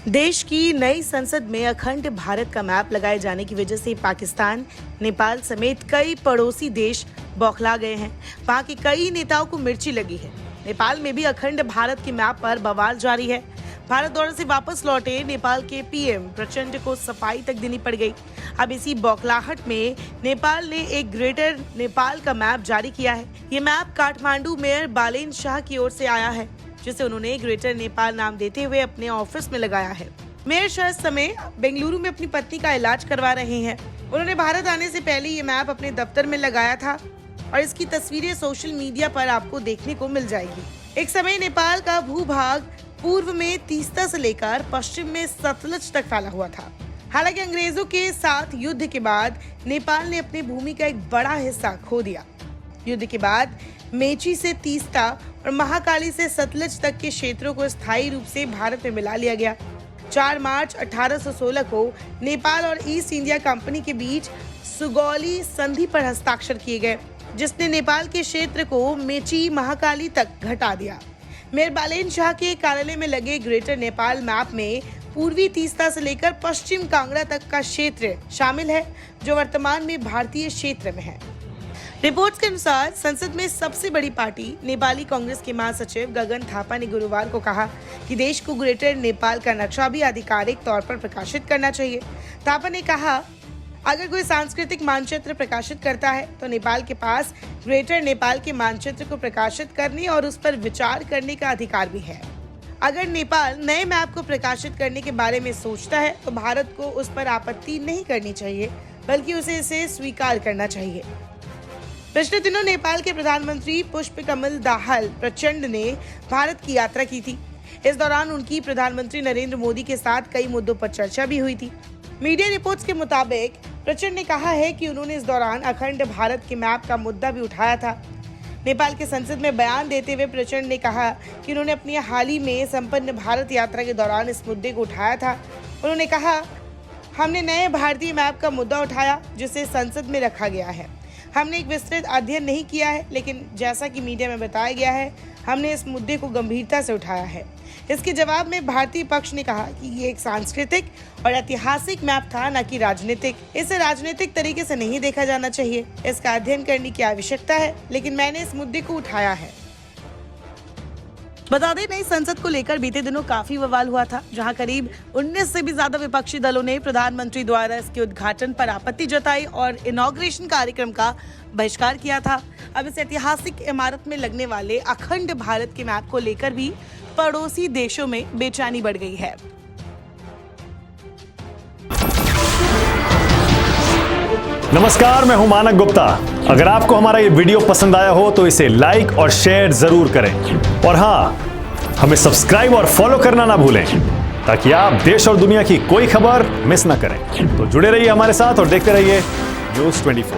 देश की नई संसद में अखंड भारत का मैप लगाए जाने की वजह से पाकिस्तान, नेपाल समेत कई पड़ोसी देश बौखला गए हैं। वहां के कई नेताओं को मिर्ची लगी है। नेपाल में भी अखंड भारत के मैप पर बवाल जारी है। भारत दौरे से वापस लौटे नेपाल के पीएम प्रचंड को सफाई तक देनी पड़ गई। अब इसी बौखलाहट में नेपाल ने एक ग्रेटर नेपाल का मैप जारी किया है। ये मैप काठमांडू मेयर बालेन शाह की ओर से आया है, जिसे उन्होंने ग्रेटर नेपाल नाम देते हुए अपने ऑफिस में लगाया है। मेयर शाह इस समय बेंगलुरु में अपनी पत्नी का इलाज करवा रहे हैं। उन्होंने भारत आने से पहले ये मैप अपने दफ्तर में लगाया था और इसकी तस्वीरें सोशल मीडिया पर आपको देखने को मिल जाएगी। एक समय नेपाल का भूभाग पूर्व में तीस्ता से लेकर पश्चिम में सतलज तक फैला हुआ था। हालांकि अंग्रेजों के साथ युद्ध के बाद नेपाल ने अपनी भूमि का एक बड़ा हिस्सा खो दिया। युद्ध के बाद मेची से तीस्ता और महाकाली से सतलज तक के क्षेत्रों को स्थायी रूप से भारत में मिला लिया गया। 4 मार्च 1816 को नेपाल और ईस्ट इंडिया कंपनी के बीच सुगौली संधि पर हस्ताक्षर किए गए, जिसने नेपाल के क्षेत्र को मेची महाकाली तक घटा दिया। मेयर बालेन शाह के कार्यालय में लगे ग्रेटर नेपाल मैप में पूर्वी तीस्ता से लेकर पश्चिम कांगड़ा तक का क्षेत्र शामिल है, जो वर्तमान में भारतीय क्षेत्र में है। रिपोर्ट्स के अनुसार संसद में सबसे बड़ी पार्टी नेपाली कांग्रेस के महासचिव गगन थापा ने गुरुवार को कहा कि देश को ग्रेटर नेपाल का नक्शा भी आधिकारिक तौर पर प्रकाशित करना चाहिए। थापा ने कहा, अगर कोई सांस्कृतिक मानचित्र प्रकाशित करता है तो नेपाल के पास ग्रेटर नेपाल के मानचित्र को प्रकाशित करने और उस पर विचार करने का अधिकार भी है। अगर नेपाल नए मैप को प्रकाशित करने के बारे में सोचता है तो भारत को उस पर आपत्ति नहीं करनी चाहिए, बल्कि उसे इसे स्वीकार करना चाहिए। पिछले दिनों नेपाल के प्रधानमंत्री पुष्पकमल दाहाल प्रचंड ने भारत की यात्रा की थी। इस दौरान उनकी प्रधानमंत्री नरेंद्र मोदी के साथ कई मुद्दों पर चर्चा भी हुई थी। मीडिया रिपोर्ट्स के मुताबिक प्रचंड ने कहा है कि उन्होंने इस दौरान अखंड भारत के मैप का मुद्दा भी उठाया था। नेपाल के संसद में बयान देते हुए प्रचंड ने कहा कि उन्होंने अपनी हाल ही में संपन्न भारत यात्रा के दौरान इस मुद्दे को उठाया था। उन्होंने कहा, हमने नए भारतीय मैप का मुद्दा उठाया जिसे संसद में रखा गया है। हमने एक विस्तृत अध्ययन नहीं किया है, लेकिन जैसा कि मीडिया में बताया गया है, हमने इस मुद्दे को गंभीरता से उठाया है। इसके जवाब में भारतीय पक्ष ने कहा कि ये एक सांस्कृतिक और ऐतिहासिक मैप था, न कि राजनीतिक। इसे राजनीतिक तरीके से नहीं देखा जाना चाहिए। इसका अध्ययन करने की आवश्यकता है, लेकिन मैंने इस मुद्दे को उठाया है। बता दें, नई संसद को लेकर बीते दिनों काफी बवाल हुआ था, जहां करीब 19 से भी ज्यादा विपक्षी दलों ने प्रधानमंत्री द्वारा इसके उद्घाटन पर आपत्ति जताई और इनॉग्रेशन कार्यक्रम का बहिष्कार किया था। अब इस ऐतिहासिक इमारत में लगने वाले अखंड भारत के मैप को लेकर भी पड़ोसी देशों में बेचैनी बढ़ गई है। नमस्कार, मैं हूं मानक गुप्ता। अगर आपको हमारा ये वीडियो पसंद आया हो तो इसे लाइक और शेयर जरूर करें, और हाँ, हमें सब्सक्राइब और फॉलो करना ना भूलें, ताकि आप देश और दुनिया की कोई खबर मिस ना करें। तो जुड़े रहिए हमारे साथ और देखते रहिए न्यूज़ 24।